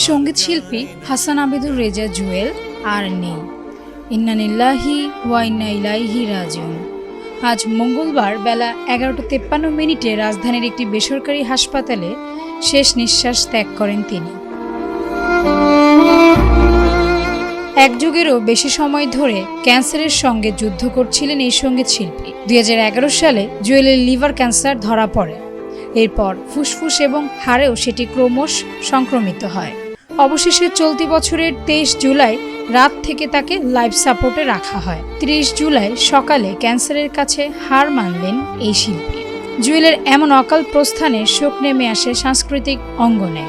সঙ্গীত শিল্পী হাসান আবিদুর রেজা জুয়েল আর নেই। ইন্না লিল্লাহি ওয়া ইন্না ইলাইহি রাজিউন। আজ মঙ্গলবার বেলা 11:53 রাজধানীর একটি বেসরকারি হাসপাতালে শেষ নিঃশ্বাস ত্যাগ করেন তিনি। এক যুগেরও বেশি সময় ধরে ক্যান্সারের সঙ্গে যুদ্ধ করছিলেন এই সঙ্গীত শিল্পী। 2011 সালে জুয়েলের লিভার ক্যান্সার ধরা পড়ে। এরপর ফুসফুস এবং হাড়েও সেটি ক্রমশ সংক্রমিত হয়। অবশেষে চলতি বছরের 23 জুলাই রাত থেকে তাকে লাইফ সাপোর্টে রাখা হয়। 30 জুলাই সকালে ক্যান্সারের কাছে হার মানলেন এই শিল্পী। জুয়েলের এমন অকাল প্রস্থানে শোক নেমে আসে সাংস্কৃতিক অঙ্গনে।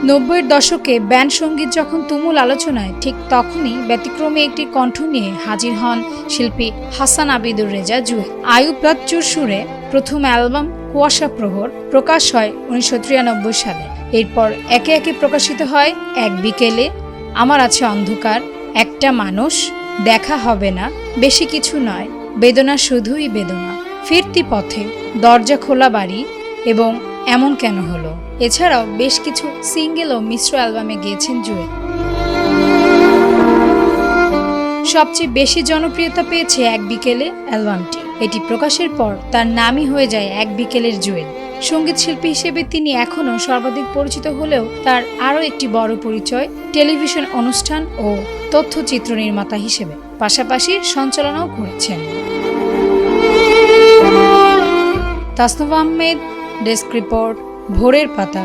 90-এর দশকে ব্যান্ড সঙ্গীত যখন তুমুল আলোচনায়, ঠিক তখনই ব্যতিক্রমী একটি কণ্ঠ নিয়ে হাজির হন শিল্পী হাসান আবিদুর রেজা জুয়েল। আয়ুব বাচ্চুর সুরে প্রথম অ্যালবাম কুয়াশা প্রহর প্রকাশ হয় 1993 সালে। এরপর একে একে প্রকাশিত হয় এক বিকেলে, আমার আছে অন্ধকার, একটা মানুষ, দেখা হবে না, বেশি কিছু নয়, বেদনা শুধুই বেদনা, ফিরতি পথে, দরজা খোলা বাড়ি এবং এমন কেন হলো। এছাড়াও বেশ কিছু সিঙ্গেল ও মিশ্র অ্যালবামে গেয়েছেন জুয়েল। সবচেয়ে বেশি জনপ্রিয়তা পেয়েছে এক বিকেলে অ্যালবামটি। এটি প্রকাশের পর তার নামই হয়ে যায় এক বিকেলের জুয়েল। সঙ্গীত শিল্পী হিসেবে তিনি এখনও সর্বাধিক পরিচিত হলেও তার আরও একটি বড় পরিচয় টেলিভিশন অনুষ্ঠান ও তথ্যচিত্র নির্মাতা হিসেবে। পাশাপাশি সঞ্চালনাও করেছেন। তাসনুভা আহমেদ, ডেস্ক রিপোর্ট, ভোরের পাতা।